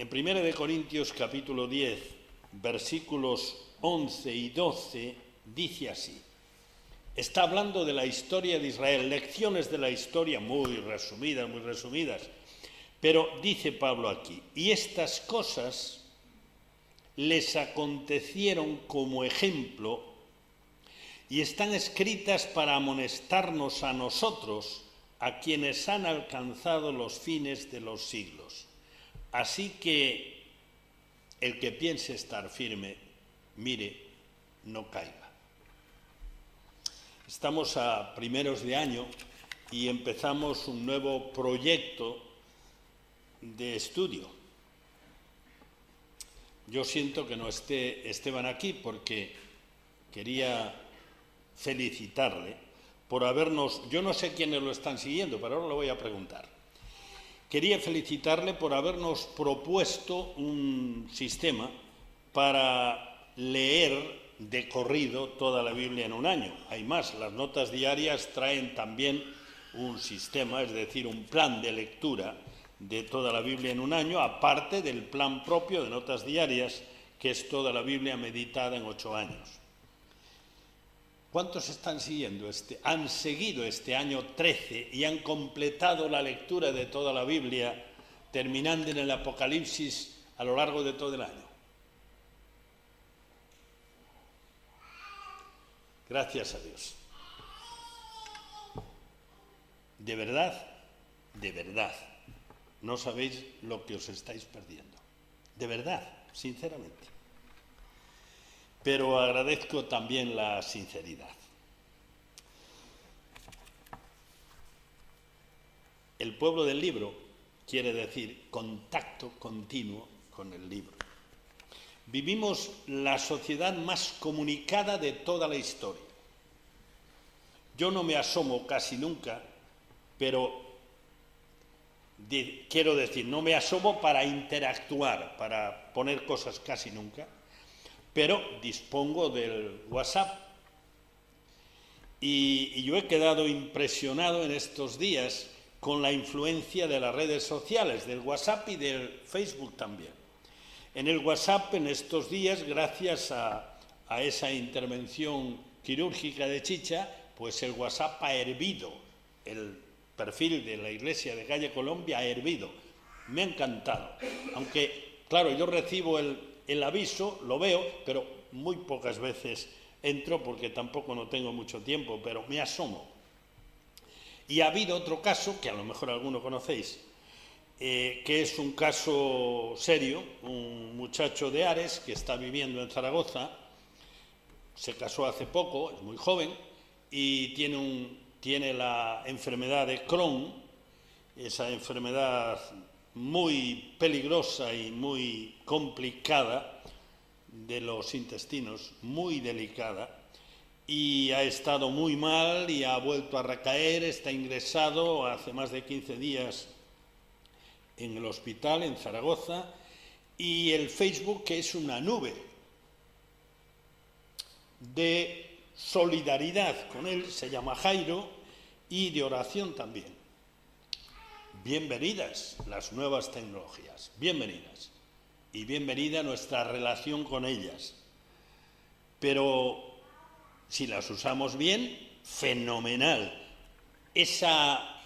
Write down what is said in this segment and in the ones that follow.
En 1 de Corintios capítulo 10, versículos 11 y 12, dice así. Está hablando de la historia de Israel, lecciones de la historia muy resumidas, pero dice Pablo aquí, y estas cosas les acontecieron como ejemplo y están escritas para amonestarnos a nosotros, a quienes han alcanzado los fines de los siglos. Así que el que piense estar firme, mire, no caiga. Estamos a primeros de año y empezamos un nuevo proyecto de estudio. Yo siento que no esté Esteban aquí porque quería felicitarle por habernos, yo no sé quiénes lo están siguiendo, pero ahora lo voy a preguntar. Quería felicitarle por habernos propuesto un sistema para leer de corrido toda la Biblia en un año. Hay más, las notas diarias traen también un sistema, es decir, un plan de lectura de toda la Biblia en un año, aparte del plan propio de notas diarias, que es toda la Biblia meditada en 8 años. ¿Cuántos están siguiendo han seguido este año 13 y han completado la lectura de toda la Biblia, terminando en el Apocalipsis a lo largo de todo el año? Gracias a Dios. De verdad, no sabéis lo que os estáis perdiendo. De verdad, sinceramente. Pero agradezco también la sinceridad. El pueblo del libro quiere decir contacto continuo con el libro. Vivimos la sociedad más comunicada de toda la historia. Yo no me asomo casi nunca, pero quiero decir, no me asomo para interactuar, para poner cosas casi nunca, pero dispongo del WhatsApp. Y yo he quedado impresionado en estos días con la influencia de las redes sociales, del WhatsApp y del Facebook también. En el WhatsApp, en estos días, gracias a esa intervención quirúrgica de Chicha, pues el WhatsApp ha hervido, el perfil de la Iglesia de Calle Colombia ha hervido. Me ha encantado, aunque, claro, yo recibo el aviso, lo veo, pero muy pocas veces entro porque tampoco no tengo mucho tiempo, pero me asomo. Y ha habido otro caso, que a lo mejor alguno conocéis, que es un caso serio, un muchacho de Ares que está viviendo en Zaragoza, se casó hace poco, es muy joven, y tiene la enfermedad de Crohn, esa enfermedad muy peligrosa y muy complicada de los intestinos, muy delicada, y ha estado muy mal y ha vuelto a recaer, está ingresado hace más de 15 días en el hospital en Zaragoza, y el Facebook, que es una nube de solidaridad con él, se llama Jairo, y de oración también. Bienvenidas las nuevas tecnologías, bienvenidas, y bienvenida nuestra relación con ellas. Pero si las usamos bien, fenomenal. Esa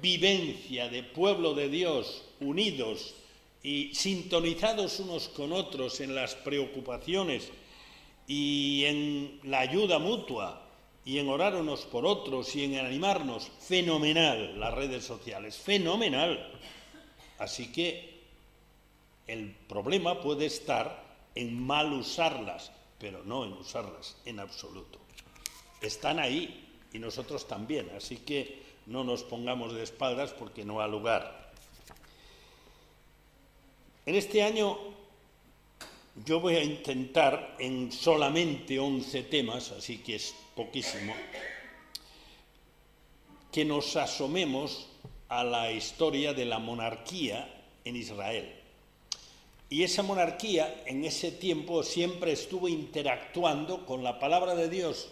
vivencia de pueblo de Dios unidos y sintonizados unos con otros en las preocupaciones y en la ayuda mutua y en orar unos por otros y en animarnos, fenomenal las redes sociales, fenomenal. Así que el problema puede estar en mal usarlas, pero no en usarlas en absoluto. Están ahí y nosotros también, así que no nos pongamos de espaldas porque no ha lugar. En este año yo voy a intentar, en solamente 11 temas, así que es poquísimo, que nos asomemos a la historia de la monarquía en Israel. Y esa monarquía en ese tiempo siempre estuvo interactuando con la palabra de Dios,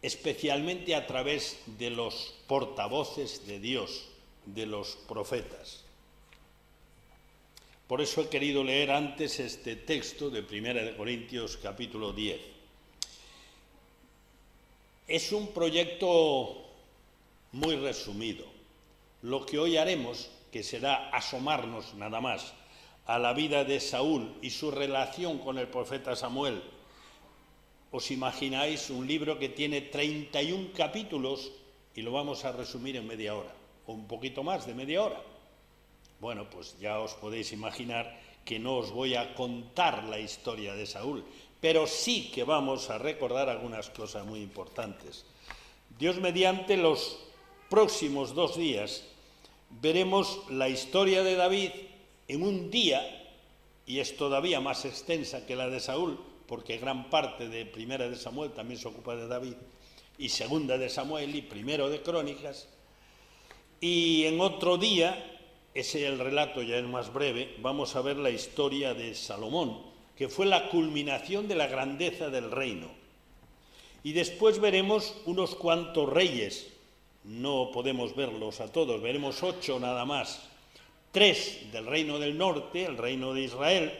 especialmente a través de los portavoces de Dios, de los profetas. Por eso he querido leer antes este texto de 1 Corintios capítulo 10. Es un proyecto muy resumido. Lo que hoy haremos, que será asomarnos nada más a la vida de Saúl y su relación con el profeta Samuel. ¿Os imagináis un libro que tiene 31 capítulos y lo vamos a resumir en media hora, o un poquito más de media hora? Bueno, pues ya os podéis imaginar que no os voy a contar la historia de Saúl, pero sí que vamos a recordar algunas cosas muy importantes. Dios mediante, los próximos 2 días veremos la historia de David en un día, y es todavía más extensa que la de Saúl, porque gran parte de 1 de Samuel también se ocupa de David, y 2 de Samuel y 1 de Crónicas, y en otro día, ese el relato ya es más breve, vamos a ver la historia de Salomón, que fue la culminación de la grandeza del reino. Y después veremos unos cuantos reyes, no podemos verlos a todos, veremos 8 nada más, 3 del reino del norte, el reino de Israel,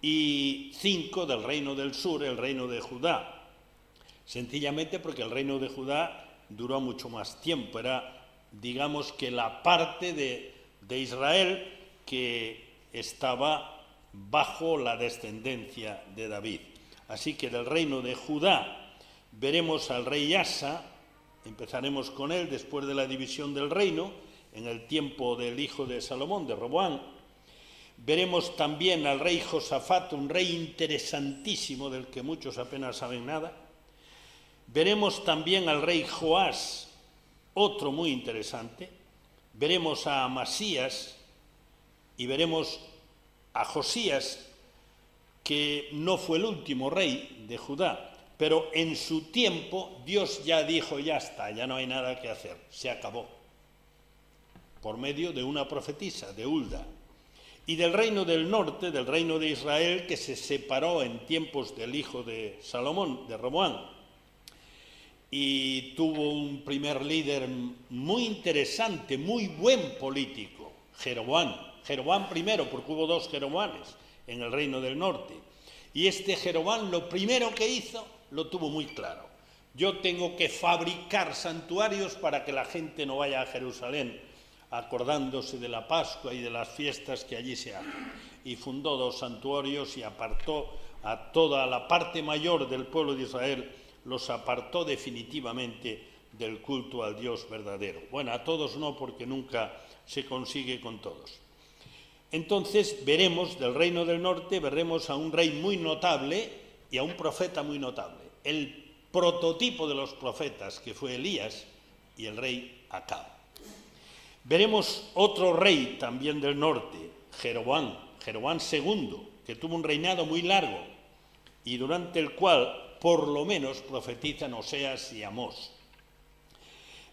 y 5 del reino del sur, el reino de Judá. Sencillamente porque el reino de Judá duró mucho más tiempo, era, digamos, que la parte de Israel que estaba bajo la descendencia de David. Así que del reino de Judá veremos al rey Asa, empezaremos con él después de la división del reino, en el tiempo del hijo de Salomón, de Roboam. Veremos también al rey Josafat, un rey interesantísimo del que muchos apenas saben nada. Veremos también al rey Joás, otro muy interesante. Veremos a Amasías y veremos a Josías, que no fue el último rey de Judá, pero en su tiempo Dios ya dijo, ya está, ya no hay nada que hacer, se acabó, por medio de una profetisa, de Hulda. Y del reino del norte, del reino de Israel, que se separó en tiempos del hijo de Salomón, de Roboam, y tuvo un primer líder muy interesante, muy buen político, Jeroboam. Jeroboam primero, porque hubo 2 Jeroboames en el reino del norte. Y este Jeroboam lo primero que hizo lo tuvo muy claro. Yo tengo que fabricar santuarios para que la gente no vaya a Jerusalén acordándose de la Pascua y de las fiestas que allí se hacen. Y fundó 2 santuarios y apartó a toda la parte mayor del pueblo de Israel, los apartó definitivamente del culto al Dios verdadero. Bueno, a todos no, porque nunca se consigue con todos. Entonces veremos del reino del norte, veremos a un rey muy notable y a un profeta muy notable. El prototipo de los profetas, que fue Elías, y el rey Acab. Veremos otro rey también del norte, Jeroboam II, que tuvo un reinado muy largo y durante el cual por lo menos profetizan Oseas y Amós.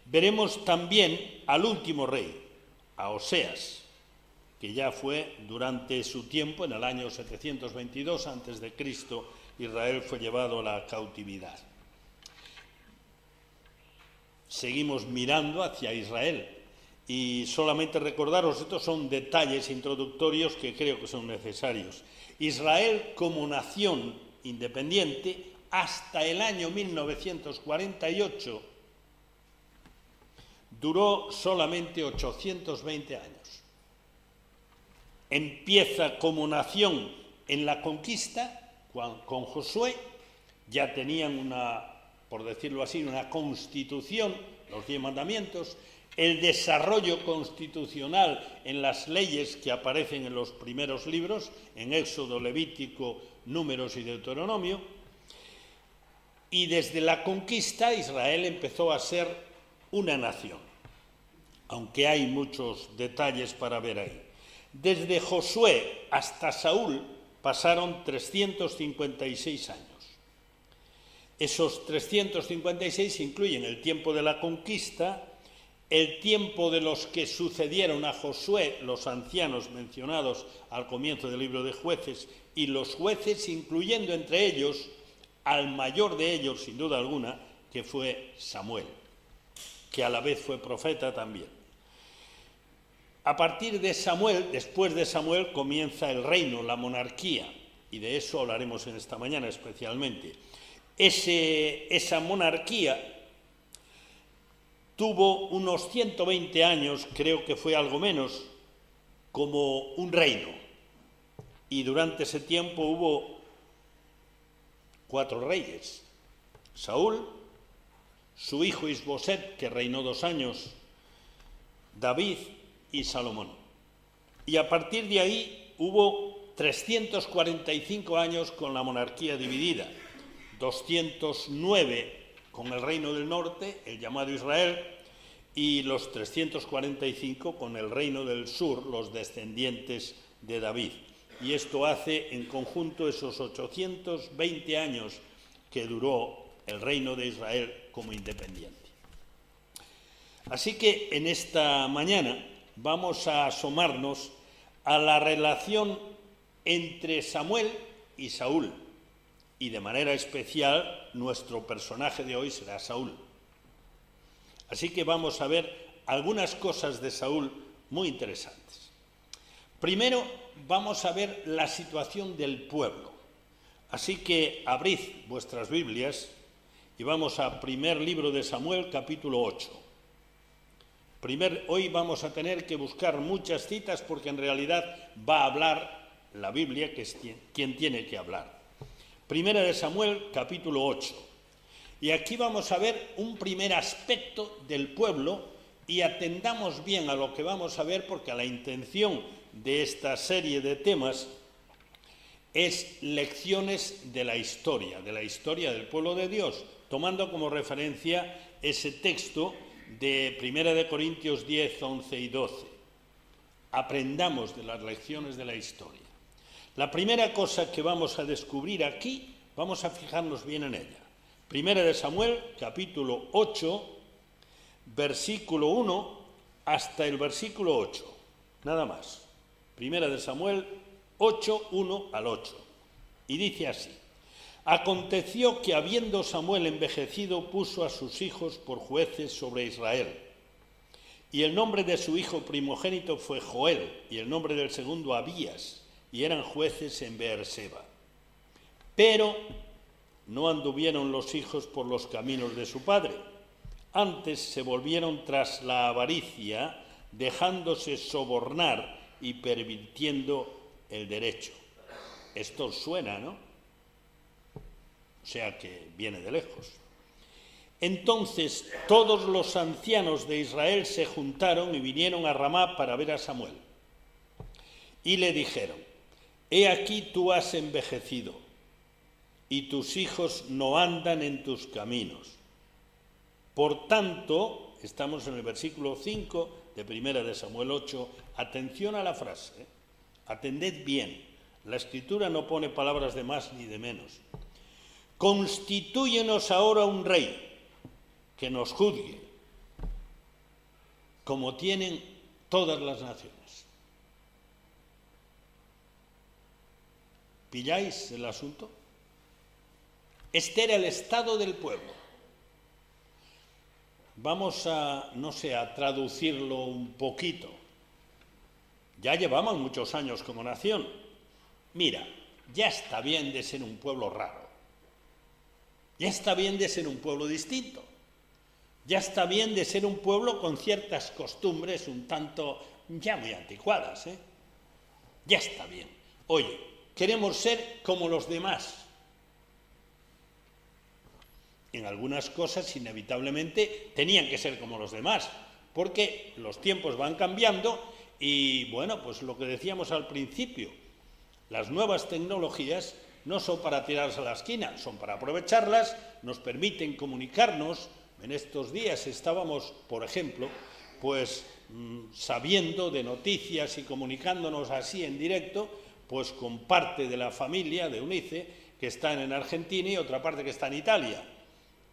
Veremos también al último rey, a Oseas, que ya fue durante su tiempo, en el año 722 a.C., Israel fue llevado a la cautividad. Seguimos mirando hacia Israel y solamente recordaros, estos son detalles introductorios que creo que son necesarios. Israel como nación independiente hasta el año 1948 duró solamente 820 años. Empieza como nación en la conquista, con Josué, ya tenían una, por decirlo así, una constitución, los 10 mandamientos, el desarrollo constitucional en las leyes que aparecen en los primeros libros, en Éxodo, Levítico, Números y Deuteronomio, y desde la conquista Israel empezó a ser una nación, aunque hay muchos detalles para ver ahí. Desde Josué hasta Saúl pasaron 356 años. Esos 356 incluyen el tiempo de la conquista, el tiempo de los que sucedieron a Josué, los ancianos mencionados al comienzo del libro de Jueces, y los jueces, incluyendo entre ellos al mayor de ellos, sin duda alguna, que fue Samuel, que a la vez fue profeta también. A partir de Samuel, después de Samuel, comienza el reino, la monarquía, y de eso hablaremos en esta mañana especialmente. Esa monarquía tuvo unos 120 años, creo que fue algo menos, como un reino. Y durante ese tiempo hubo 4 reyes. Saúl, su hijo Isboset, que reinó 2 años, David y Salomón. Y a partir de ahí hubo 345 años con la monarquía dividida, 209 con el reino del norte, el llamado Israel, y los 345 con el reino del sur, los descendientes de David. Y esto hace en conjunto esos 820 años que duró el reino de Israel como independiente. Así que en esta mañana vamos a asomarnos a la relación entre Samuel y Saúl. Y de manera especial, nuestro personaje de hoy será Saúl. Así que vamos a ver algunas cosas de Saúl muy interesantes. Primero, vamos a ver la situación del pueblo. Así que abrid vuestras Biblias y vamos a primer libro de Samuel, capítulo 8. Hoy vamos a tener que buscar muchas citas porque en realidad va a hablar la Biblia, que es quien tiene que hablar. Primera de Samuel, capítulo 8. Y aquí vamos a ver un primer aspecto del pueblo y atendamos bien a lo que vamos a ver porque la intención de esta serie de temas es lecciones de la historia del pueblo de Dios, tomando como referencia ese texto de Primera de Corintios 10, 11 y 12. Aprendamos de las lecciones de la historia. La primera cosa que vamos a descubrir aquí, vamos a fijarnos bien en ella. Primera de Samuel, capítulo 8, versículo 1 hasta el versículo 8. Nada más. Primera de Samuel 8, 1 al 8. Y dice así: Aconteció que habiendo Samuel envejecido, puso a sus hijos por jueces sobre Israel. Y el nombre de su hijo primogénito fue Joel, y el nombre del segundo Abías, y eran jueces en Beerseba. Pero no anduvieron los hijos por los caminos de su padre, antes se volvieron tras la avaricia, dejándose sobornar y pervirtiendo el derecho. Esto os suena, ¿no? O sea que viene de lejos. Entonces todos los ancianos de Israel se juntaron y vinieron a Ramá para ver a Samuel. Y le dijeron: He aquí tú has envejecido, y tus hijos no andan en tus caminos. Por tanto, estamos en el versículo 5 de Primera de Samuel 8, atención a la frase, atended bien, la Escritura no pone palabras de más ni de menos. Constitúyenos ahora un rey que nos juzgue, como tienen todas las naciones. ¿Pilláis el asunto? Este era el estado del pueblo. Vamos a traducirlo un poquito. Ya llevamos muchos años como nación. Mira, ya está bien de ser un pueblo raro. Ya está bien de ser un pueblo distinto. Ya está bien de ser un pueblo con ciertas costumbres un tanto ya muy anticuadas, ¿eh? Ya está bien. Oye, queremos ser como los demás. En algunas cosas, inevitablemente, tenían que ser como los demás, porque los tiempos van cambiando y, bueno, pues lo que decíamos al principio, las nuevas tecnologías no son para tirarse a la esquina, son para aprovecharlas, nos permiten comunicarnos. En estos días estábamos, por ejemplo, pues sabiendo de noticias y comunicándonos así en directo, pues con parte de la familia de UNICE que están en Argentina y otra parte que está en Italia.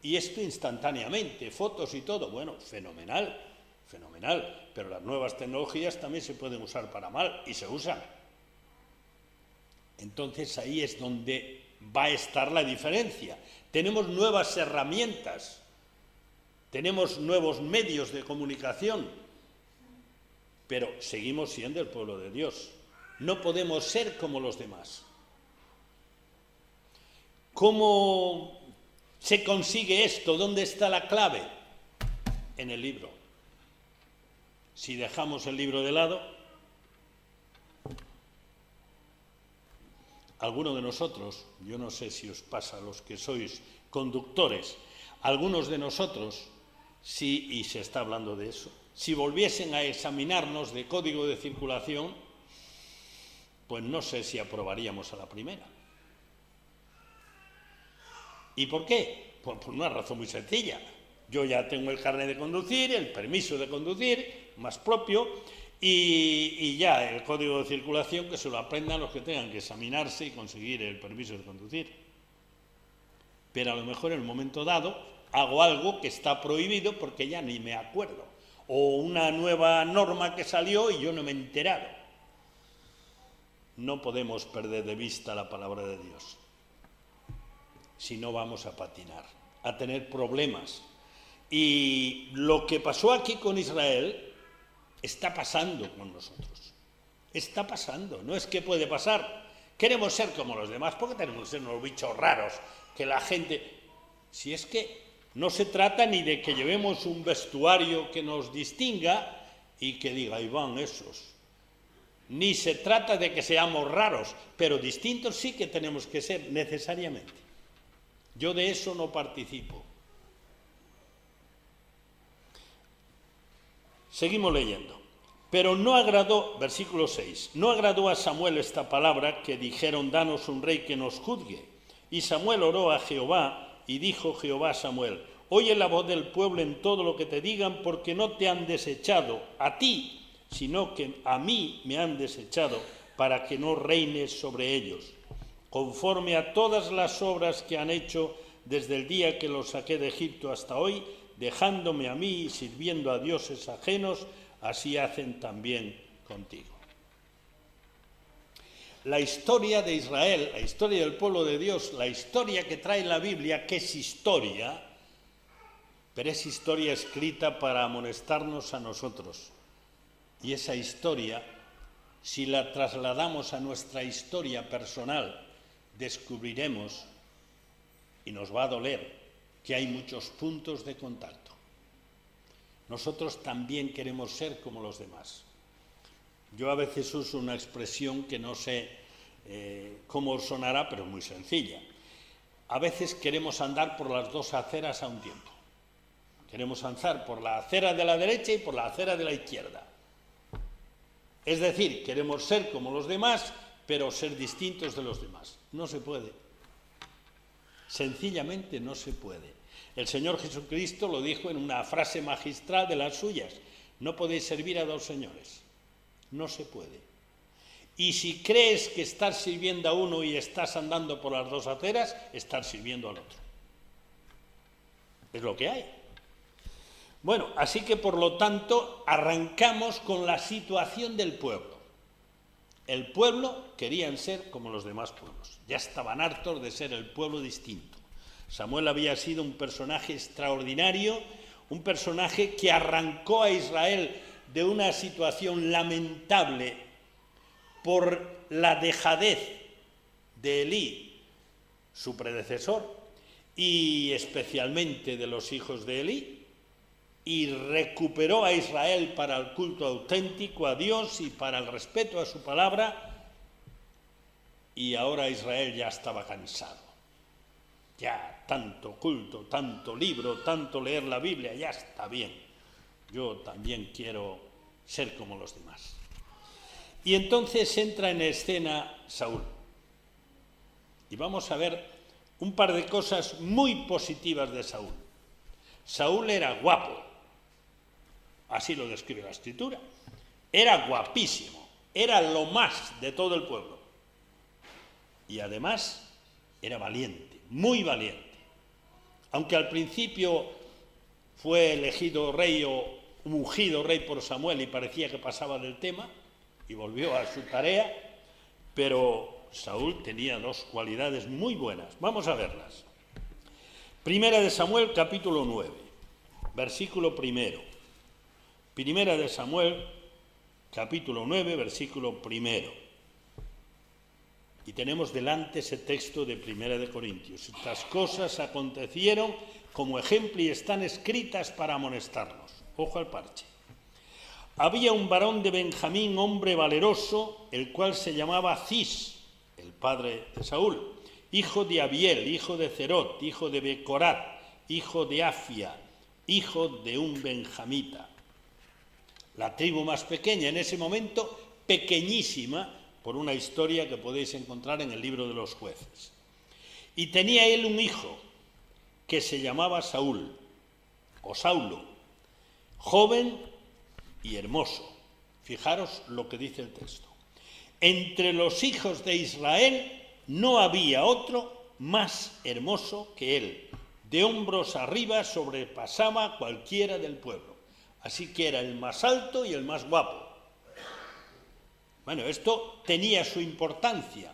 Y esto instantáneamente, fotos y todo, bueno, fenomenal, fenomenal, pero las nuevas tecnologías también se pueden usar para mal y se usan. Entonces ahí es donde va a estar la diferencia. Tenemos nuevas herramientas, tenemos nuevos medios de comunicación pero seguimos siendo el pueblo de Dios. No podemos ser como los demás. ¿Cómo se consigue esto? ¿Dónde está la clave? En el libro. Si dejamos el libro de lado, algunos de nosotros, yo no sé si os pasa a los que sois conductores, algunos de nosotros, sí, y se está hablando de eso, si volviesen a examinarnos de código de circulación, pues no sé si aprobaríamos a la primera. ¿Y por qué? Pues por una razón muy sencilla. Yo ya tengo el carnet de conducir, el permiso de conducir, más propio, y ya el código de circulación que se lo aprendan los que tengan que examinarse y conseguir el permiso de conducir. Pero a lo mejor en el momento dado hago algo que está prohibido porque ya ni me acuerdo, o una nueva norma que salió y yo no me he enterado. No podemos perder de vista la palabra de Dios. Si no, vamos a patinar, a tener problemas. Y lo que pasó aquí con Israel está pasando con nosotros. Está pasando, no es que puede pasar. Queremos ser como los demás, ¿por qué tenemos que ser unos bichos raros? Que la gente... Si es que no se trata ni de que llevemos un vestuario que nos distinga y que diga, ahí van esos. Ni se trata de que seamos raros, pero distintos sí que tenemos que ser necesariamente. Yo de eso no participo. Seguimos leyendo. Pero no agradó, versículo 6, no agradó a Samuel esta palabra que dijeron, danos un rey que nos juzgue. Y Samuel oró a Jehová y dijo Jehová a Samuel, oye la voz del pueblo en todo lo que te digan, porque no te han desechado a ti, sino que a mí me han desechado para que no reines sobre ellos, conforme a todas las obras que han hecho desde el día que los saqué de Egipto hasta hoy, dejándome a mí y sirviendo a dioses ajenos, así hacen también contigo. La historia de Israel, la historia del pueblo de Dios, la historia que trae la Biblia, que es historia, pero es historia escrita para amonestarnos a nosotros. Y esa historia, si la trasladamos a nuestra historia personal, descubriremos, y nos va a doler, que hay muchos puntos de contacto. Nosotros también queremos ser como los demás. Yo a veces uso una expresión que no sé cómo sonará, pero es muy sencilla. A veces queremos andar por las dos aceras a un tiempo. Queremos andar por la acera de la derecha y por la acera de la izquierda. Es decir, queremos ser como los demás, pero ser distintos de los demás. No se puede. Sencillamente no se puede. El Señor Jesucristo lo dijo en una frase magistral de las suyas. No podéis servir a dos señores. No se puede. Y si crees que estás sirviendo a uno y estás andando por las dos aceras, estás sirviendo al otro. Es lo que hay. Bueno, así que por lo tanto arrancamos con la situación del pueblo. El pueblo querían ser como los demás pueblos. Ya estaban hartos de ser el pueblo distinto. Samuel había sido un personaje extraordinario, un personaje que arrancó a Israel de una situación lamentable por la dejadez de Elí, su predecesor, y especialmente de los hijos de Elí, y recuperó a Israel para el culto auténtico a Dios y para el respeto a su palabra, y ahora Israel ya estaba cansado. Ya tanto culto, tanto libro, tanto leer la Biblia, ya está bien. Yo también quiero ser como los demás. Y entonces entra en escena Saúl. Y vamos a ver un par de cosas muy positivas de Saúl. Saúl era guapo. Así lo describe la Escritura. Era guapísimo. Era lo más de todo el pueblo. Y además era valiente, muy valiente. Aunque al principio fue elegido rey o ungido rey por Samuel y parecía que pasaba del tema y volvió a su tarea, pero Saúl tenía dos cualidades muy buenas. Vamos a verlas. Primera de Samuel, capítulo 9, versículo 1. Primera de Samuel, capítulo 9, versículo 1. Y tenemos delante ese texto de Primera de Corintios. Estas cosas acontecieron como ejemplo y están escritas para amonestarnos. Ojo al parche. Había un varón de Benjamín, hombre valeroso, el cual se llamaba Cis, el padre de Saúl, hijo de Abiel, hijo de Zerot, hijo de Becorat, hijo de Afia, hijo de un benjamita. La tribu más pequeña en ese momento, pequeñísima, por una historia que podéis encontrar en el libro de los Jueces. Y tenía él un hijo que se llamaba Saúl, o Saulo, joven y hermoso. Fijaros lo que dice el texto. Entre los hijos de Israel no había otro más hermoso que él. De hombros arriba sobrepasaba cualquiera del pueblo. Así que era el más alto y el más guapo. Bueno, esto tenía su importancia.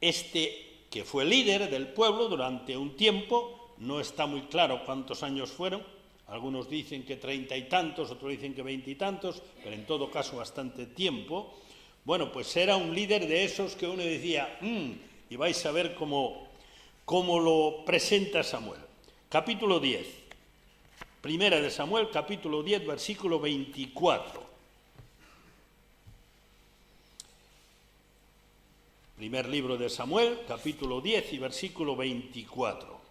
Este, que fue líder del pueblo durante un tiempo, no está muy claro cuántos años fueron, algunos dicen que 30 y tantos, otros dicen que 20 y tantos, pero en todo caso bastante tiempo. Bueno, pues era un líder de esos que uno decía, y vais a ver cómo lo presenta Samuel. Capítulo 10. Primera de Samuel, capítulo 10, versículo 24. Primer libro de Samuel, capítulo 10 y versículo 24.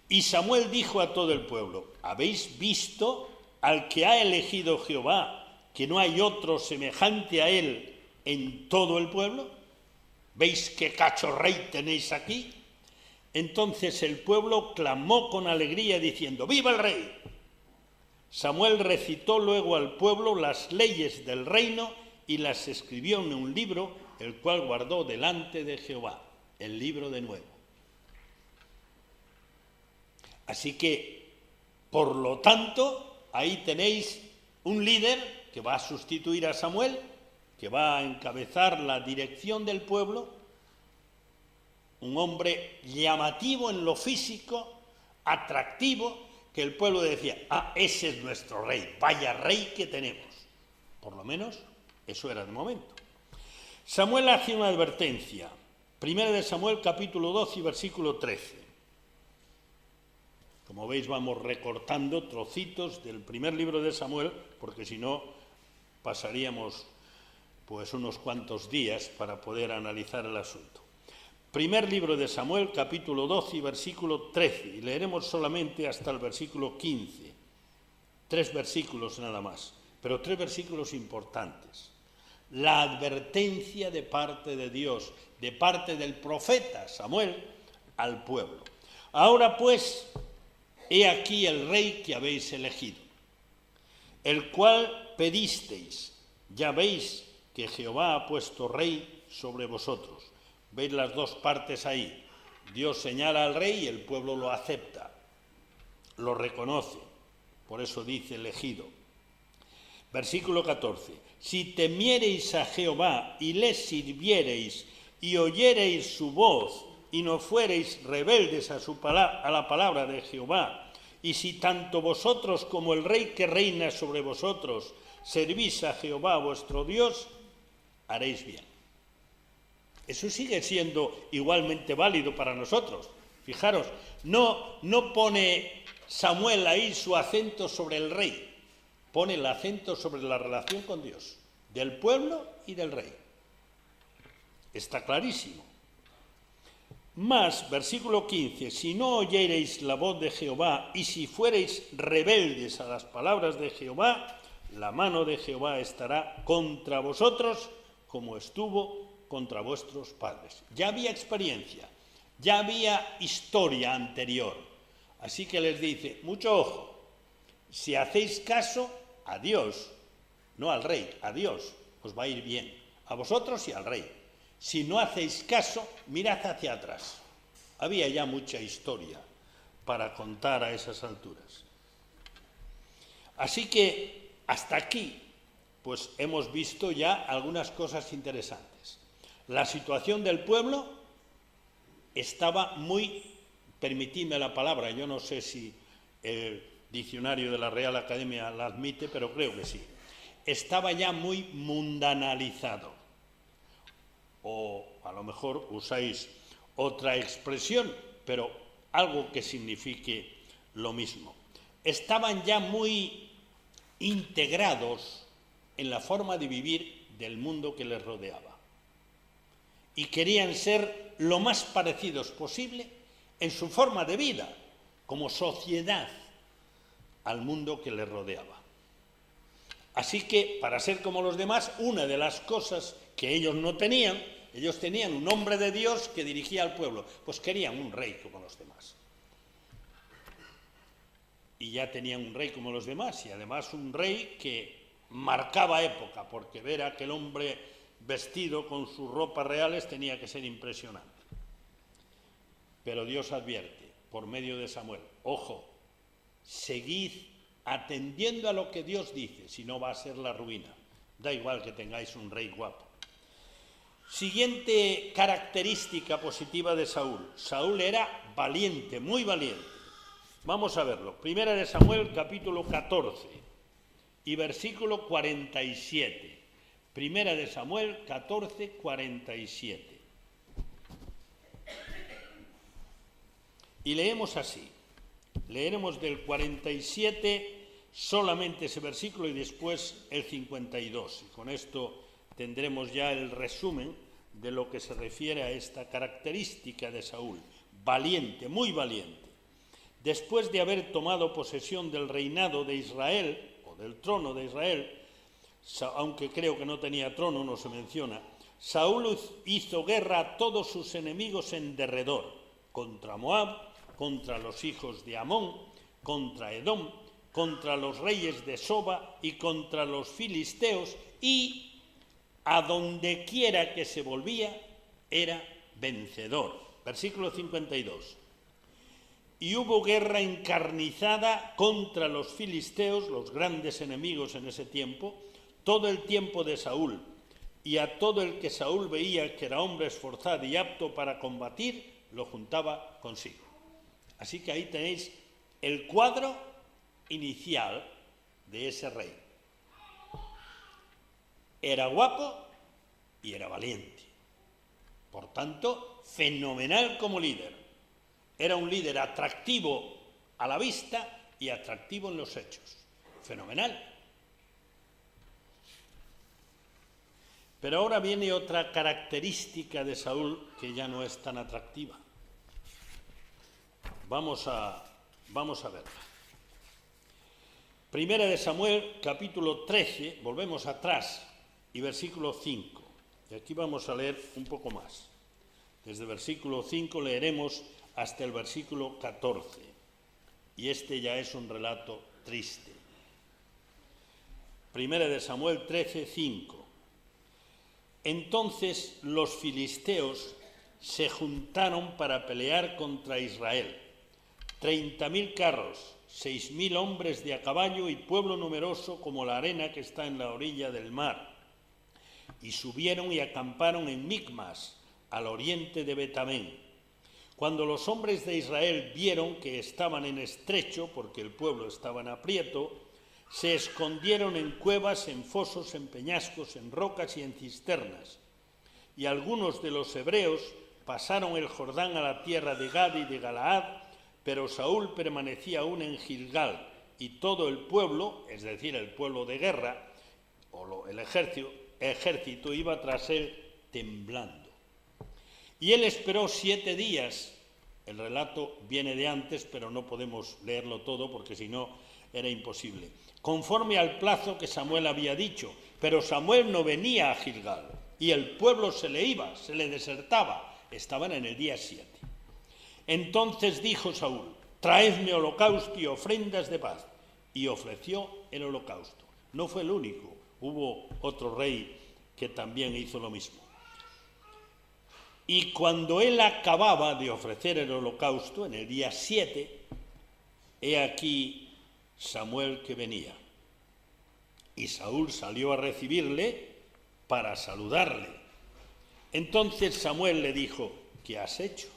Y Samuel dijo a todo el pueblo, ¿habéis visto al que ha elegido Jehová, que no hay otro semejante a él en todo el pueblo? ¿Veis qué cachorrey tenéis aquí? Entonces el pueblo clamó con alegría diciendo, ¡viva el rey! Samuel recitó luego al pueblo las leyes del reino y las escribió en un libro, el cual guardó delante de Jehová, el libro de nuevo. Así que, por lo tanto, ahí tenéis un líder que va a sustituir a Samuel, que va a encabezar la dirección del pueblo, un hombre llamativo en lo físico, atractivo, que el pueblo decía, ese es nuestro rey, vaya rey que tenemos. Por lo menos eso era de momento. Samuel hace una advertencia. Primera de Samuel, capítulo 12 y versículo 13. Como veis, vamos recortando trocitos del primer libro de Samuel, porque si no, pasaríamos pues unos cuantos días para poder analizar el asunto. Primer libro de Samuel, capítulo 12 y versículo 13, y leeremos solamente hasta el versículo 15. 3 versículos nada más, pero 3 versículos importantes. La advertencia de parte de Dios, de parte del profeta Samuel al pueblo. Ahora pues, he aquí el rey que habéis elegido, el cual pedisteis. Ya veis que Jehová ha puesto rey sobre vosotros. Veis las dos partes ahí. Dios señala al rey y el pueblo lo acepta, lo reconoce. Por eso dice elegido. Versículo 14. Si temiereis a Jehová y le sirviereis y oyereis su voz y no fuereis rebeldes a la palabra de Jehová, y si tanto vosotros como el rey que reina sobre vosotros servís a Jehová vuestro Dios, haréis bien. Eso sigue siendo igualmente válido para nosotros. Fijaros, no pone Samuel ahí su acento sobre el rey, pone el acento sobre la relación con Dios, del pueblo y del rey. Está clarísimo. Más, versículo 15, si no oyereis la voz de Jehová y si fuereis rebeldes a las palabras de Jehová, la mano de Jehová estará contra vosotros como estuvo contra vuestros padres. Ya había experiencia, ya había historia anterior. Así que les dice, mucho ojo, si hacéis caso a Dios, no al rey, a Dios, os va a ir bien, a vosotros y al rey. Si no hacéis caso, mirad hacia atrás. Había ya mucha historia para contar a esas alturas. Así que hasta aquí, pues hemos visto ya algunas cosas interesantes. La situación del pueblo estaba muy, permitidme la palabra, yo no sé si diccionario de la Real Academia la admite, pero creo que sí. Estaba ya muy mundanalizado. O a lo mejor usáis otra expresión, pero algo que signifique lo mismo. Estaban ya muy integrados en la forma de vivir del mundo que les rodeaba. Y querían ser lo más parecidos posible en su forma de vida, como sociedad, al mundo que les rodeaba. Así que, para ser como los demás, una de las cosas que ellos no tenían, ellos tenían un hombre de Dios que dirigía al pueblo, pues querían un rey como los demás. Y ya tenían un rey como los demás, y además un rey que marcaba época, porque ver a aquel hombre vestido con sus ropas reales tenía que ser impresionante. Pero Dios advierte, por medio de Samuel, ojo, seguid atendiendo a lo que Dios dice, si no va a ser la ruina. Da igual que tengáis un rey guapo. Siguiente característica positiva de Saúl. Saúl era valiente, muy valiente. Vamos a verlo. Primera de Samuel, capítulo 14 y versículo 47. Primera de Samuel 14, 47. Y leemos así. Leeremos del 47 solamente ese versículo y después el 52. Y con esto tendremos ya el resumen de lo que se refiere a esta característica de Saúl. Valiente, muy valiente. Después de haber tomado posesión del reinado de Israel, o del trono de Israel, aunque creo que no tenía trono, no se menciona, Saúl hizo guerra a todos sus enemigos en derredor, contra Moab, contra los hijos de Amón, contra Edom, contra los reyes de Soba y contra los filisteos, y a donde quiera que se volvía era vencedor. Versículo 52. Y hubo guerra encarnizada contra los filisteos, los grandes enemigos en ese tiempo, todo el tiempo de Saúl, y a todo el que Saúl veía que era hombre esforzado y apto para combatir, lo juntaba consigo. Así que ahí tenéis el cuadro inicial de ese rey. Era guapo y era valiente. Por tanto, fenomenal como líder. Era un líder atractivo a la vista y atractivo en los hechos. Fenomenal. Pero ahora viene otra característica de Saúl que ya no es tan atractiva. Vamos a verla. Primera de Samuel, capítulo 13, volvemos atrás, y versículo 5. Y aquí vamos a leer un poco más. Desde el versículo 5 leeremos hasta el versículo 14. Y este ya es un relato triste. Primera de Samuel 13, 5. Entonces los filisteos se juntaron para pelear contra Israel. 30.000 carros, 6.000 hombres de a caballo y pueblo numeroso como la arena que está en la orilla del mar. Y subieron y acamparon en Micmas, al oriente de Betamén. Cuando los hombres de Israel vieron que estaban en estrecho, porque el pueblo estaba en aprieto, se escondieron en cuevas, en fosos, en peñascos, en rocas y en cisternas. Y algunos de los hebreos pasaron el Jordán a la tierra de Gad y de Galaad, pero Saúl permanecía aún en Gilgal, y todo el pueblo, es decir, el pueblo de guerra, o el ejército iba tras él temblando. Y él esperó 7 días. El relato viene de antes, pero no podemos leerlo todo porque si no era imposible. Conforme al plazo que Samuel había dicho, pero Samuel no venía a Gilgal y el pueblo se le iba, se le desertaba. Estaban en el día 7. Entonces dijo Saúl: traedme holocausto y ofrendas de paz. Y ofreció el holocausto. No fue el único, hubo otro rey que también hizo lo mismo. Y cuando él acababa de ofrecer el holocausto, en el día 7, he aquí Samuel que venía. Y Saúl salió a recibirle para saludarle. Entonces Samuel le dijo: ¿qué has hecho?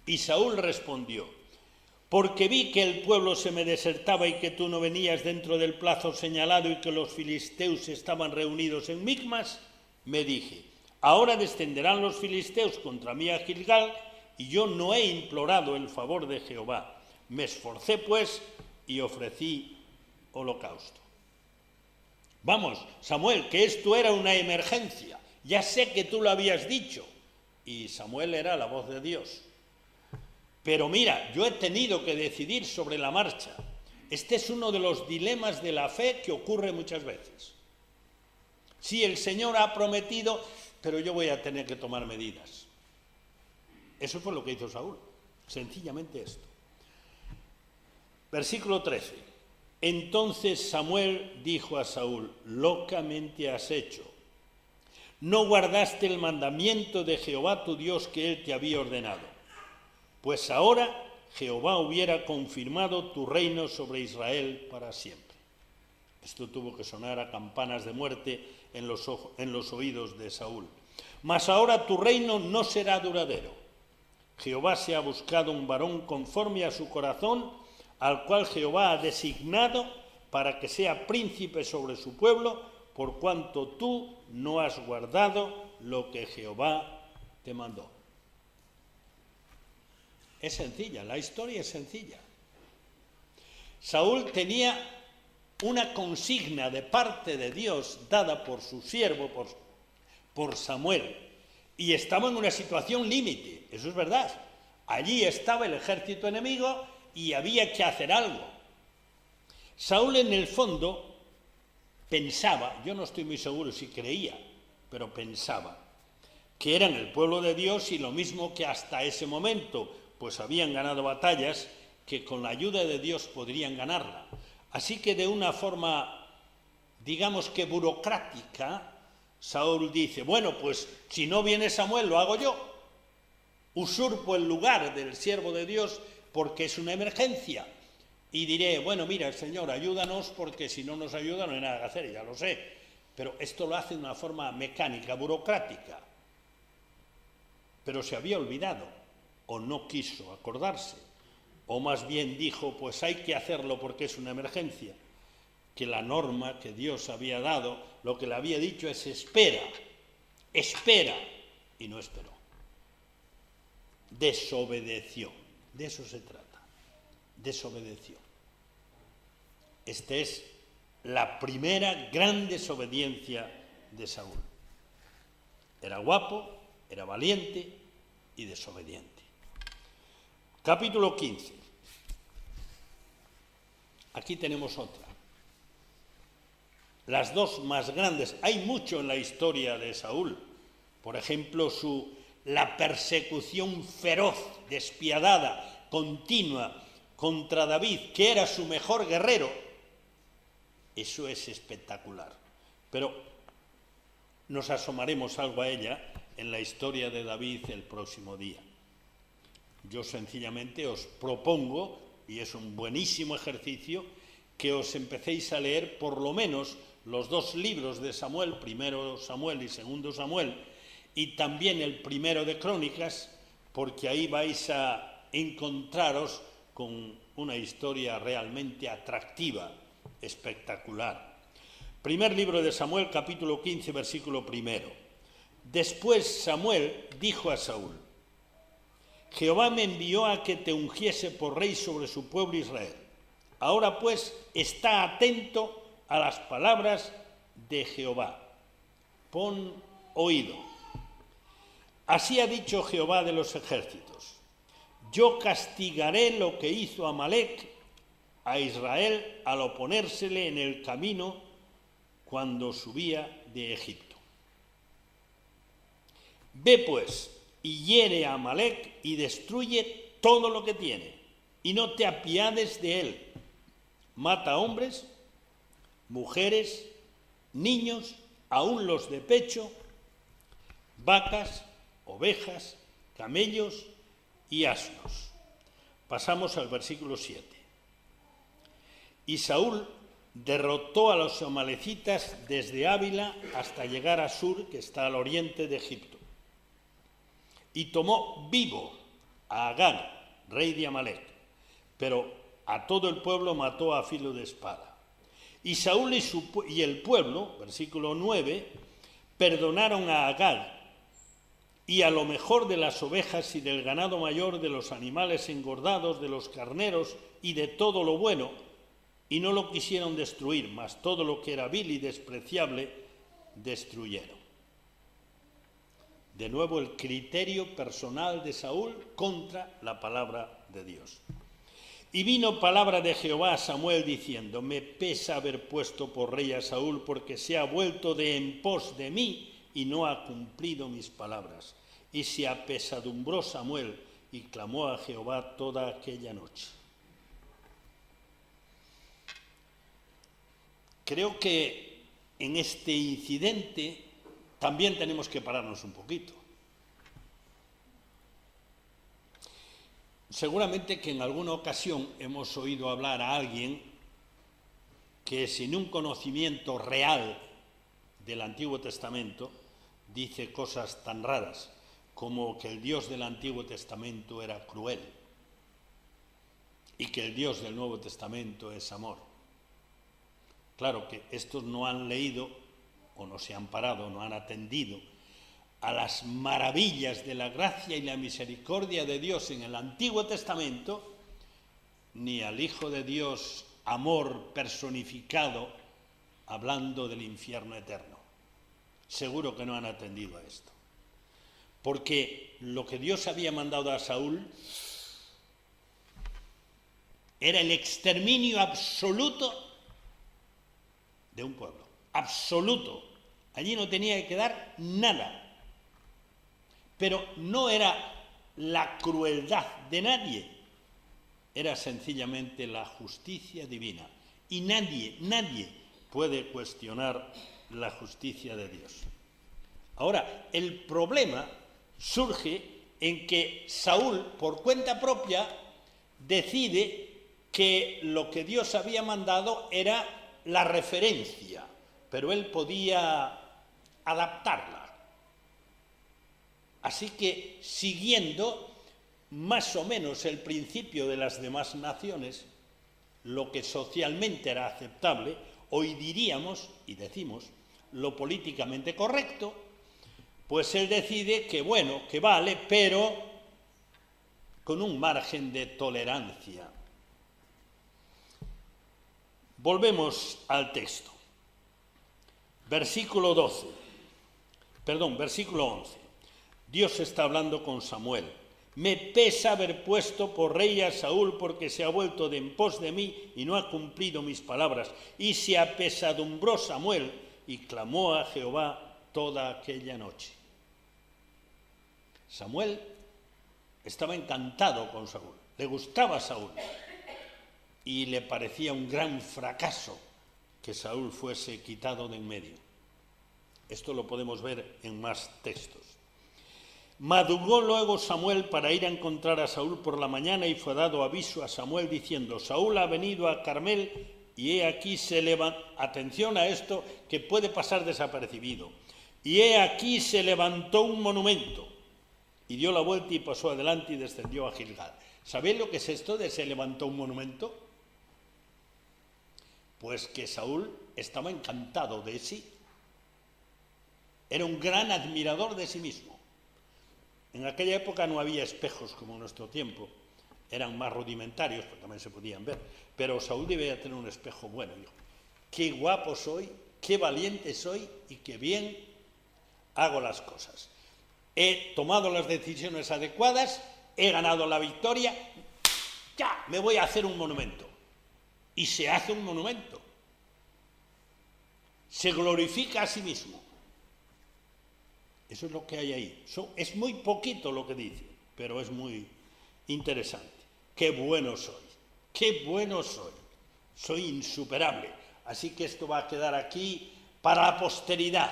Y Saúl respondió: porque vi que el pueblo se me desertaba y que tú no venías dentro del plazo señalado y que los filisteos estaban reunidos en Micmas, me dije, ahora descenderán los filisteos contra mí a Gilgal, y yo no he implorado el favor de Jehová. Me esforcé, pues, y ofrecí holocausto. Vamos, Samuel, que esto era una emergencia. Ya sé que tú lo habías dicho. Y Samuel era la voz de Dios. Pero mira, yo he tenido que decidir sobre la marcha. Este es uno de los dilemas de la fe que ocurre muchas veces. Sí, el Señor ha prometido, pero yo voy a tener que tomar medidas. Eso fue lo que hizo Saúl. Sencillamente esto. Versículo 13. Entonces Samuel dijo a Saúl, locamente has hecho. No guardaste el mandamiento de Jehová tu Dios que él te había ordenado. Pues ahora Jehová hubiera confirmado tu reino sobre Israel para siempre. Esto tuvo que sonar a campanas de muerte en los oídos de Saúl. Mas ahora tu reino no será duradero. Jehová se ha buscado un varón conforme a su corazón, al cual Jehová ha designado para que sea príncipe sobre su pueblo, por cuanto tú no has guardado lo que Jehová te mandó. Es sencilla, la historia es sencilla. Saúl tenía una consigna de parte de Dios dada por su siervo, por Samuel, y estaba en una situación límite, eso es verdad. Allí estaba el ejército enemigo y había que hacer algo. Saúl en el fondo pensaba, yo no estoy muy seguro si creía, pero pensaba que eran el pueblo de Dios y lo mismo que hasta ese momento pues habían ganado batallas, que con la ayuda de Dios podrían ganarla. Así que de una forma, digamos que burocrática, Saúl dice, bueno, pues si no viene Samuel lo hago yo. Usurpo el lugar del siervo de Dios porque es una emergencia. Y diré, bueno, mira, Señor, ayúdanos porque si no nos ayuda no hay nada que hacer, ya lo sé. Pero esto lo hace de una forma mecánica, burocrática. Pero se había olvidado, o no quiso acordarse, o más bien dijo, pues hay que hacerlo porque es una emergencia. Que la norma que Dios había dado, lo que le había dicho es espera, y no esperó. Desobedeció, de eso se trata, desobedeció. Esta es la primera gran desobediencia de Saúl. Era guapo, era valiente y desobediente. Capítulo 15. Aquí tenemos otra. Las dos más grandes. Hay mucho en la historia de Saúl. Por ejemplo, la persecución feroz, despiadada, continua contra David, que era su mejor guerrero. Eso es espectacular. Pero nos asomaremos algo a ella en la historia de David el próximo día. Yo sencillamente os propongo, y es un buenísimo ejercicio, que os empecéis a leer por lo menos los dos libros de Samuel, primero Samuel y segundo Samuel, y también el primero de Crónicas, porque ahí vais a encontraros con una historia realmente atractiva, espectacular. Primer libro de Samuel, capítulo 15, versículo 1. Después Samuel dijo a Saúl, Jehová me envió a que te ungiese por rey sobre su pueblo Israel. Ahora pues, está atento a las palabras de Jehová. Pon oído. Así ha dicho Jehová de los ejércitos. Yo castigaré lo que hizo Amalec a Israel al oponérsele en el camino cuando subía de Egipto. Ve pues y hiere a Amalec y destruye todo lo que tiene, y no te apiades de él. Mata hombres, mujeres, niños, aun los de pecho, vacas, ovejas, camellos y asnos. Pasamos al versículo 7. Y Saúl derrotó a los amalecitas desde Ávila hasta llegar a Sur, que está al oriente de Egipto. Y tomó vivo a Agag, rey de Amalec, pero a todo el pueblo mató a filo de espada. Y Saúl y el pueblo, versículo 9, perdonaron a Agag y a lo mejor de las ovejas y del ganado mayor, de los animales engordados, de los carneros y de todo lo bueno, y no lo quisieron destruir, mas todo lo que era vil y despreciable destruyeron. De nuevo el criterio personal de Saúl contra la palabra de Dios. Y vino palabra de Jehová a Samuel diciendo: me pesa haber puesto por rey a Saúl, porque se ha vuelto de en pos de mí y no ha cumplido mis palabras. Y se apesadumbró Samuel y clamó a Jehová toda aquella noche. Creo que en este incidente también tenemos que pararnos un poquito. Seguramente que en alguna ocasión hemos oído hablar a alguien que sin un conocimiento real del Antiguo Testamento dice cosas tan raras como que el Dios del Antiguo Testamento era cruel y que el Dios del Nuevo Testamento es amor. Claro que estos no han leído o no se han parado, no han atendido a las maravillas de la gracia y la misericordia de Dios en el Antiguo Testamento, ni al Hijo de Dios, amor personificado, hablando del infierno eterno. Seguro que no han atendido a esto. Porque lo que Dios había mandado a Saúl era el exterminio absoluto de un pueblo. Absoluto. Allí no tenía que quedar nada. Pero no era la crueldad de nadie, era sencillamente la justicia divina. Y nadie puede cuestionar la justicia de Dios. Ahora, el problema surge en que Saúl, por cuenta propia, decide que lo que Dios había mandado era la referencia, pero él podía adaptarla. Así que, siguiendo más o menos el principio de las demás naciones, lo que socialmente era aceptable, hoy diríamos y decimos lo políticamente correcto, pues él decide que bueno, que vale, pero con un margen de tolerancia. Volvemos al texto. Versículo 11. Dios está hablando con Samuel. Me pesa haber puesto por rey a Saúl, porque se ha vuelto de en pos de mí y no ha cumplido mis palabras. Y se apesadumbró Samuel y clamó a Jehová toda aquella noche. Samuel estaba encantado con Saúl, le gustaba Saúl y le parecía un gran fracaso que Saúl fuese quitado de en medio. Esto lo podemos ver en más textos. Madrugó luego Samuel para ir a encontrar a Saúl por la mañana, y fue dado aviso a Samuel diciendo: Saúl ha venido a Carmel, y he aquí se levantó. Atención a esto que puede pasar desapercibido. Y he aquí se levantó un monumento, y dio la vuelta y pasó adelante y descendió a Gilgal. ¿Sabéis lo que es esto de se levantó un monumento? Pues que Saúl estaba encantado de sí. Era un gran admirador de sí mismo. En aquella época no había espejos como en nuestro tiempo, eran más rudimentarios, pero también se podían ver. Pero Saúl debía tener un espejo bueno. Dijo: qué guapo soy, qué valiente soy y qué bien hago las cosas. He tomado las decisiones adecuadas, he ganado la victoria, ya me voy a hacer un monumento. Y se hace un monumento. Se glorifica a sí mismo. Eso es lo que hay ahí. Es muy poquito lo que dice, pero es muy interesante. ¡Qué bueno soy! ¡Qué bueno soy! Soy insuperable. Así que esto va a quedar aquí para la posteridad,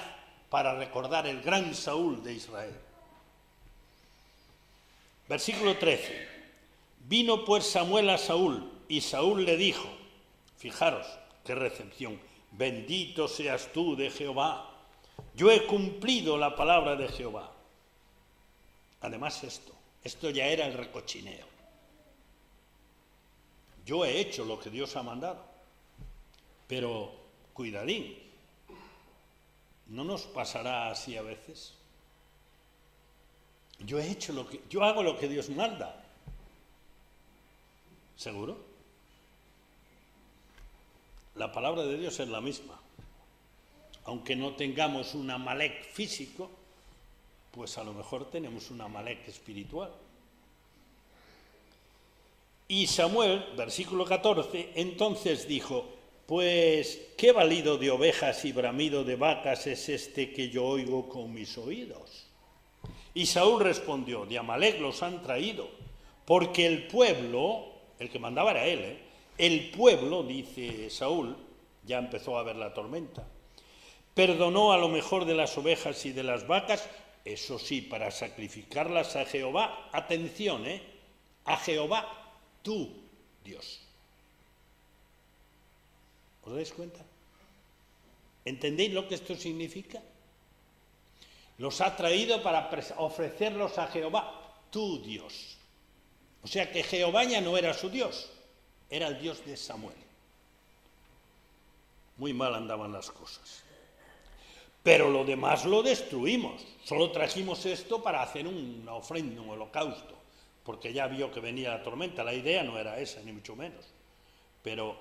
para recordar el gran Saúl de Israel. Versículo 13. Vino pues Samuel a Saúl, y Saúl le dijo, fijaros qué recepción: bendito seas tú de Jehová. Yo he cumplido la palabra de Jehová. Además esto ya era el recochineo. Yo he hecho lo que Dios ha mandado. Pero, cuidadín, ¿no nos pasará así a veces? Yo hago lo que Dios manda. ¿Seguro? La palabra de Dios es la misma. Aunque no tengamos un Amalek físico, pues a lo mejor tenemos un Amalek espiritual. Y Samuel, versículo 14, entonces dijo: pues, ¿qué balido de ovejas y bramido de vacas es este que yo oigo con mis oídos? Y Saúl respondió: de Amalek los han traído, porque el pueblo, el que mandaba era él, el pueblo, dice Saúl, ya empezó a haber la tormenta, perdonó a lo mejor de las ovejas y de las vacas, eso sí, para sacrificarlas a Jehová, atención, a Jehová, tu Dios. ¿Os dais cuenta? ¿Entendéis lo que esto significa? Los ha traído para ofrecerlos a Jehová, tu Dios. O sea que Jehová ya no era su Dios, era el Dios de Samuel. Muy mal andaban las cosas. Pero lo demás lo destruimos. Solo trajimos esto para hacer una ofrenda, un holocausto, porque ya vio que venía la tormenta. La idea no era esa, ni mucho menos. Pero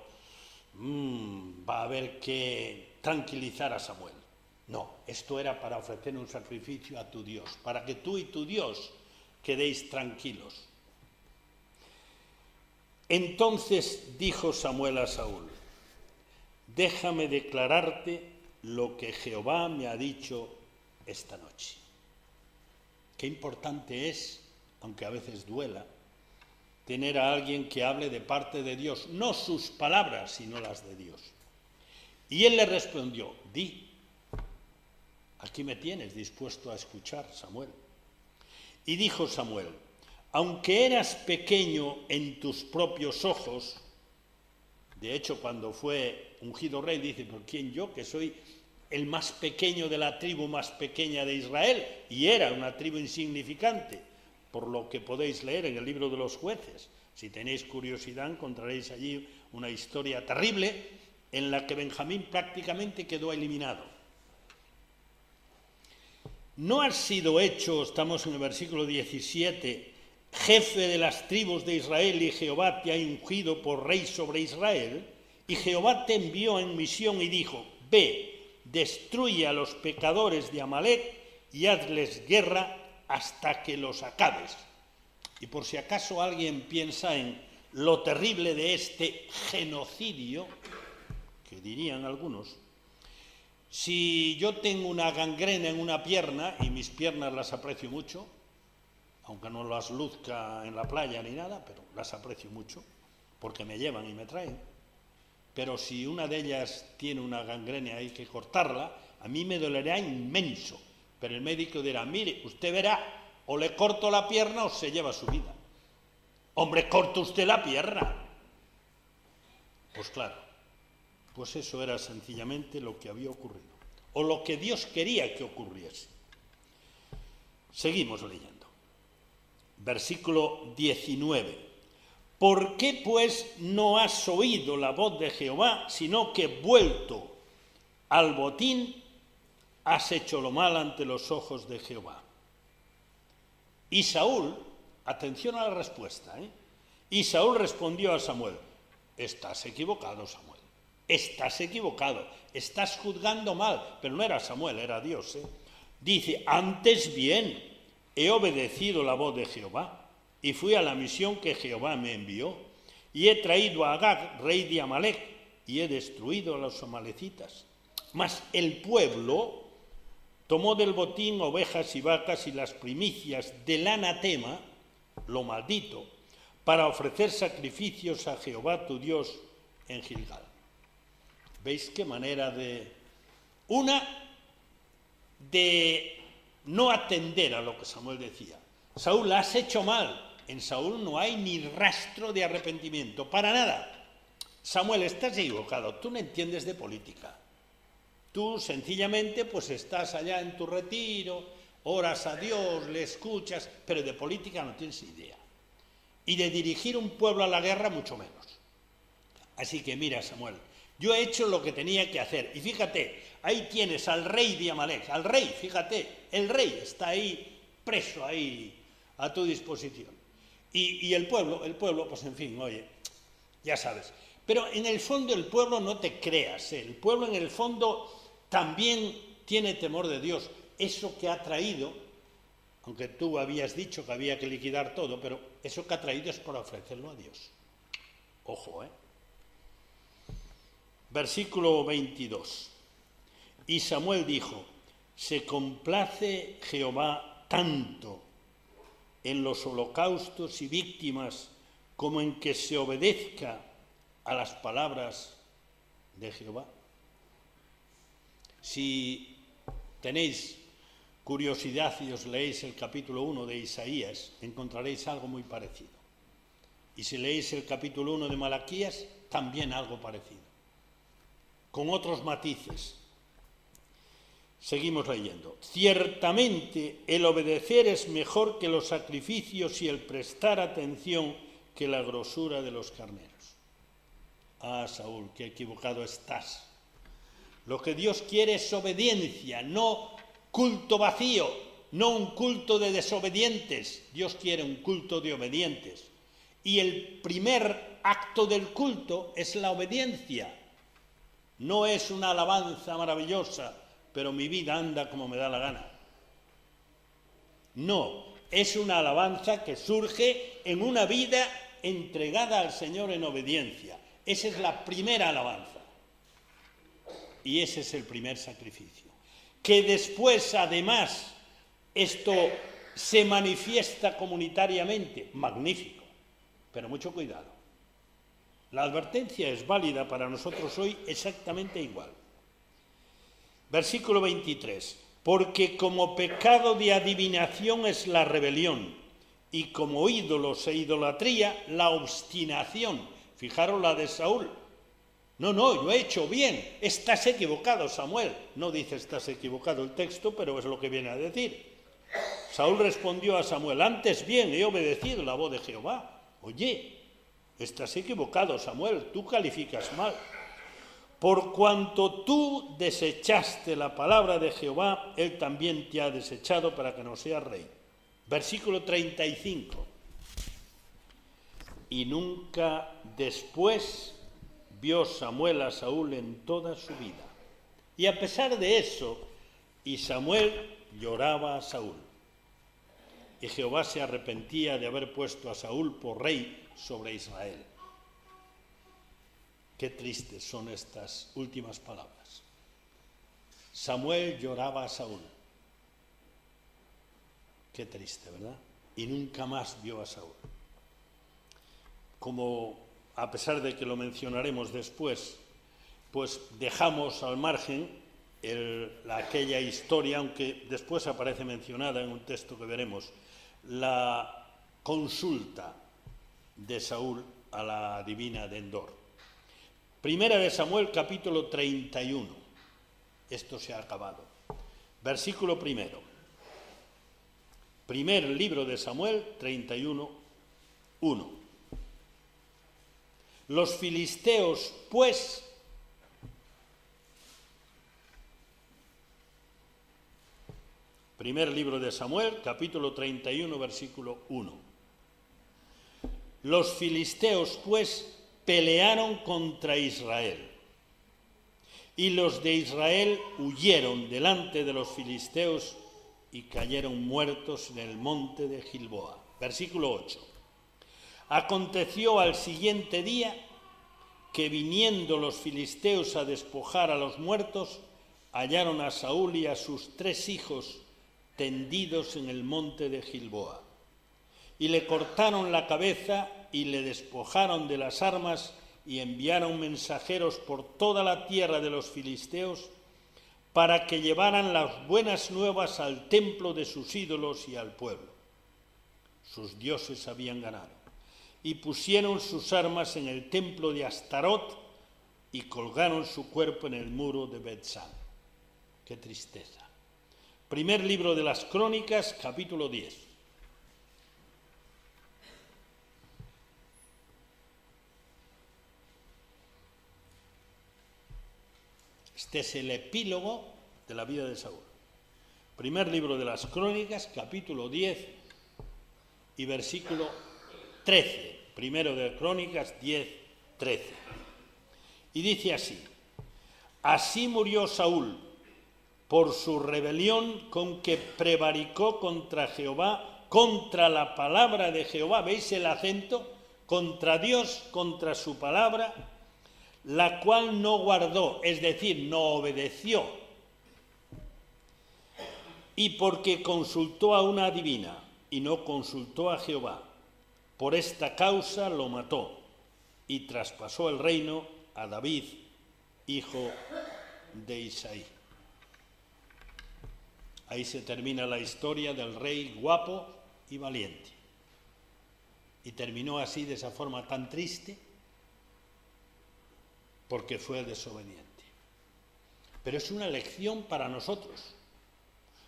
va a haber que tranquilizar a Samuel. No, esto era para ofrecer un sacrificio a tu Dios, para que tú y tu Dios quedéis tranquilos. Entonces dijo Samuel a Saúl: déjame declararte lo que Jehová me ha dicho esta noche. Qué importante es, aunque a veces duela, tener a alguien que hable de parte de Dios, no sus palabras, sino las de Dios. Y él le respondió: di, aquí me tienes dispuesto a escuchar, Samuel. Y dijo Samuel: aunque eras pequeño en tus propios ojos, de hecho cuando fue ungido rey dice: ¿por quién yo, que soy el más pequeño de la tribu más pequeña de Israel? Y era una tribu insignificante, por lo que podéis leer en el libro de los Jueces. Si tenéis curiosidad, encontraréis allí una historia terrible en la que Benjamín prácticamente quedó eliminado. ¿No has sido hecho, estamos en el versículo 17, jefe de las tribus de Israel, y Jehová te ha ungido por rey sobre Israel? Y Jehová te envió en misión y dijo: ve, destruye a los pecadores de Amalek y hazles guerra hasta que los acabes. Y por si acaso alguien piensa en lo terrible de este genocidio, que dirían algunos, si yo tengo una gangrena en una pierna, y mis piernas las aprecio mucho, aunque no las luzca en la playa ni nada, pero las aprecio mucho, porque me llevan y me traen, pero si una de ellas tiene una gangrena y hay que cortarla, a mí me dolerá inmenso, pero el médico dirá: mire, usted verá, o le corto la pierna o se lleva su vida. Hombre, corta usted la pierna. Pues claro, pues eso era sencillamente lo que había ocurrido, o lo que Dios quería que ocurriese. Seguimos leyendo. Versículo 19. ¿Por qué pues no has oído la voz de Jehová, sino que vuelto al botín has hecho lo mal ante los ojos de Jehová? Y Saúl, atención a la respuesta, y Saúl respondió a Samuel: estás equivocado, Samuel, estás equivocado, estás juzgando mal. Pero no era Samuel, era Dios. Dice: antes bien, he obedecido la voz de Jehová, y fui a la misión que Jehová me envió, y he traído a Agag, rey de Amalek, y he destruido a los amalecitas. Mas el pueblo tomó del botín ovejas y vacas y las primicias del anatema, lo maldito, para ofrecer sacrificios a Jehová tu Dios en Gilgal. ¿Veis qué manera de no atender a lo que Samuel decía? Saúl, has hecho mal. En Saúl no hay ni rastro de arrepentimiento, para nada. Samuel, estás equivocado, tú no entiendes de política. Tú sencillamente pues estás allá en tu retiro, oras a Dios, le escuchas, pero de política no tienes idea. Y de dirigir un pueblo a la guerra mucho menos. Así que mira, Samuel, yo he hecho lo que tenía que hacer. Y fíjate, ahí tienes al rey de Amalek, al rey, fíjate, el rey está ahí, preso ahí, a tu disposición. Y el pueblo, pues en fin, oye, ya sabes. Pero en el fondo el pueblo no te creas, el pueblo en el fondo también tiene temor de Dios. Eso que ha traído, aunque tú habías dicho que había que liquidar todo, pero eso que ha traído es para ofrecerlo a Dios. Ojo, ¿eh? Versículo 22. Y Samuel dijo, se complace Jehová tanto en los holocaustos y víctimas como en que se obedezca a las palabras de Jehová. Si tenéis curiosidad y os leéis el capítulo 1 de Isaías, encontraréis algo muy parecido. Y si leéis el capítulo 1 de Malaquías, también algo parecido, con otros matices. Seguimos leyendo. Ciertamente el obedecer es mejor que los sacrificios y el prestar atención que la grosura de los carneros. Ah, Saúl, qué equivocado estás. Lo que Dios quiere es obediencia, no culto vacío, no un culto de desobedientes. Dios quiere un culto de obedientes. Y el primer acto del culto es la obediencia. No es una alabanza maravillosa, pero mi vida anda como me da la gana. No, es una alabanza que surge en una vida entregada al Señor en obediencia. Esa es la primera alabanza. Y ese es el primer sacrificio. Que después, además, esto se manifiesta comunitariamente, magnífico, pero mucho cuidado. La advertencia es válida para nosotros hoy exactamente igual. Versículo 23. Porque como pecado de adivinación es la rebelión, y como ídolos e idolatría la obstinación. Fijaros la de Saúl. No, yo he hecho bien. Estás equivocado, Samuel. No dice estás equivocado el texto, pero es lo que viene a decir. Saúl respondió a Samuel, antes bien he obedecido la voz de Jehová. Oye, estás equivocado, Samuel, tú calificas mal. Por cuanto tú desechaste la palabra de Jehová, él también te ha desechado para que no seas rey. Versículo 35. Y nunca después vio Samuel a Saúl en toda su vida. Y a pesar de eso, y Samuel lloraba a Saúl. Y Jehová se arrepentía de haber puesto a Saúl por rey sobre Israel. Qué tristes son estas últimas palabras. Samuel lloraba a Saúl. Qué triste, ¿verdad? Y nunca más vio a Saúl. Como, a pesar de que lo mencionaremos después, pues dejamos al margen aquella historia, aunque después aparece mencionada en un texto que veremos, la consulta de Saúl a la adivina de Endor. Primera de Samuel, capítulo 31. Esto se ha acabado. Versículo primero. Primer libro de Samuel, 31, 1. Los filisteos, pues, primer libro de Samuel, capítulo 31, versículo 1. Los filisteos, pues, pelearon contra Israel, y los de Israel huyeron delante de los filisteos y cayeron muertos en el monte de Gilboa. Versículo 8. Aconteció al siguiente día que viniendo los filisteos a despojar a los muertos, hallaron a Saúl y a sus 3 hijos tendidos en el monte de Gilboa. Y le cortaron la cabeza y le despojaron de las armas y enviaron mensajeros por toda la tierra de los filisteos para que llevaran las buenas nuevas al templo de sus ídolos y al pueblo. Sus dioses habían ganado y pusieron sus armas en el templo de Astarot y colgaron su cuerpo en el muro de Bet-San. Qué tristeza. Primer libro de las Crónicas, capítulo 10. Este es el epílogo de la vida de Saúl. Primer libro de las Crónicas, capítulo 10 y versículo 13. Primero de Crónicas 10, 13. Y dice así: así murió Saúl por su rebelión con que prevaricó contra Jehová, contra la palabra de Jehová. ¿Veis el acento? Contra Dios, contra su palabra, la cual no guardó, es decir, no obedeció. Y porque consultó a una adivina y no consultó a Jehová, por esta causa lo mató y traspasó el reino a David, hijo de Isaí. Ahí se termina la historia del rey guapo y valiente. Y terminó así, de esa forma tan triste, porque fue desobediente. Pero es una lección para nosotros.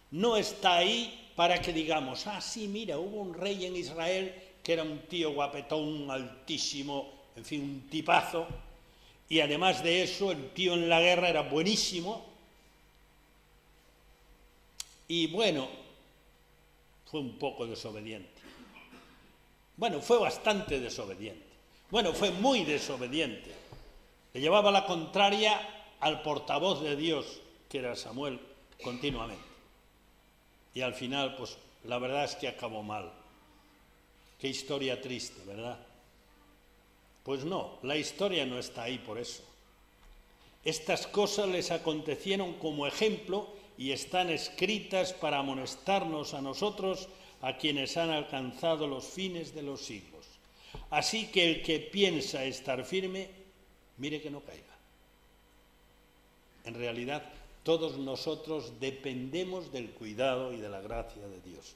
No está ahí para que digamos, ah, sí, mira, hubo un rey en Israel que era un tío guapetón, altísimo, en fin, un tipazo, y además de eso, el tío en la guerra era buenísimo, y bueno, fue un poco desobediente. Bueno, fue bastante desobediente. Bueno, fue muy desobediente. Le llevaba la contraria al portavoz de Dios, que era Samuel, continuamente. Y al final, pues, la verdad es que acabó mal. Qué historia triste, ¿verdad? Pues no, la historia no está ahí por eso. Estas cosas les acontecieron como ejemplo y están escritas para amonestarnos a nosotros, a quienes han alcanzado los fines de los siglos. Así que el que piensa estar firme, mire que no caiga. En realidad, todos nosotros dependemos del cuidado y de la gracia de Dios.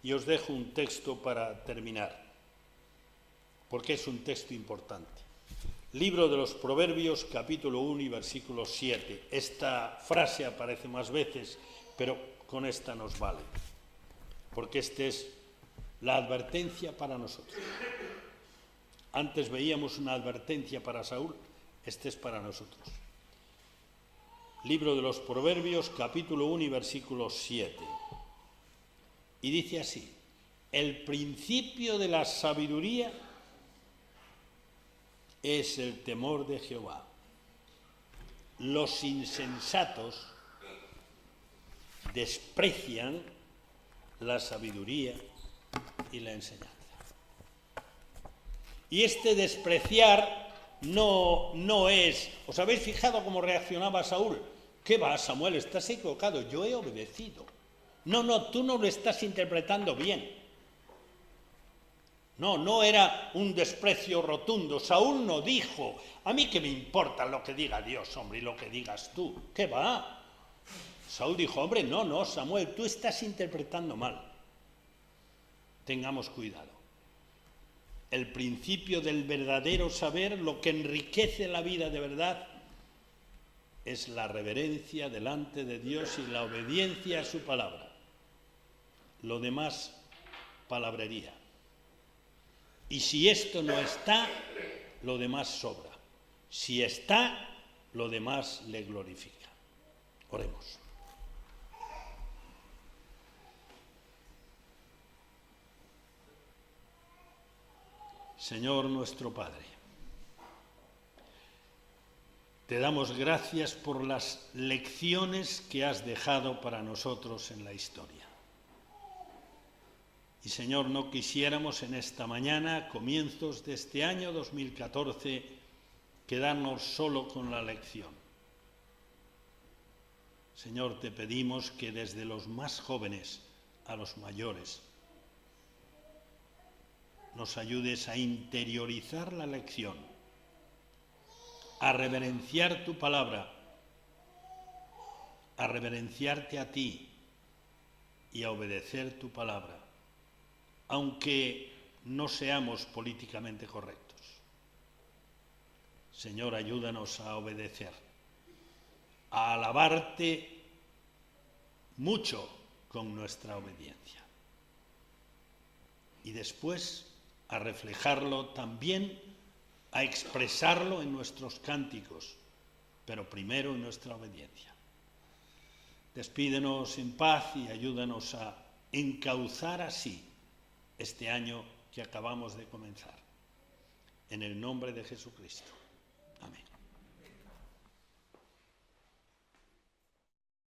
Y os dejo un texto para terminar, porque es un texto importante. Libro de los Proverbios, capítulo 1 y versículo 7. Esta frase aparece más veces, pero con esta nos vale, porque esta es la advertencia para nosotros. Antes veíamos una advertencia para Saúl, este es para nosotros. Libro de los Proverbios, capítulo 1 y versículo 7. Y dice así: el principio de la sabiduría es el temor de Jehová. Los insensatos desprecian la sabiduría y la enseñanza. Y este despreciar no es... ¿Os habéis fijado cómo reaccionaba Saúl? ¿Qué va, Samuel? Estás equivocado, yo he obedecido. No, tú no lo estás interpretando bien. No era un desprecio rotundo. Saúl no dijo, a mí qué me importa lo que diga Dios, hombre, y lo que digas tú. ¿Qué va? Saúl dijo, hombre, no, Samuel, tú estás interpretando mal. Tengamos cuidado. El principio del verdadero saber, lo que enriquece la vida de verdad, es la reverencia delante de Dios y la obediencia a su palabra. Lo demás, palabrería. Y si esto no está, lo demás sobra. Si está, lo demás le glorifica. Oremos. Señor nuestro Padre, te damos gracias por las lecciones que has dejado para nosotros en la historia. Y Señor, no quisiéramos en esta mañana, a comienzos de este año 2014, quedarnos solo con la lección. Señor, te pedimos que desde los más jóvenes a los mayores nos ayudes a interiorizar la lección, a reverenciar tu palabra, a reverenciarte a ti y a obedecer tu palabra, aunque no seamos políticamente correctos. Señor, ayúdanos a obedecer, a alabarte mucho con nuestra obediencia y después a reflejarlo también, a expresarlo en nuestros cánticos, pero primero en nuestra obediencia. Despídenos en paz y ayúdanos a encauzar así este año que acabamos de comenzar. En el nombre de Jesucristo.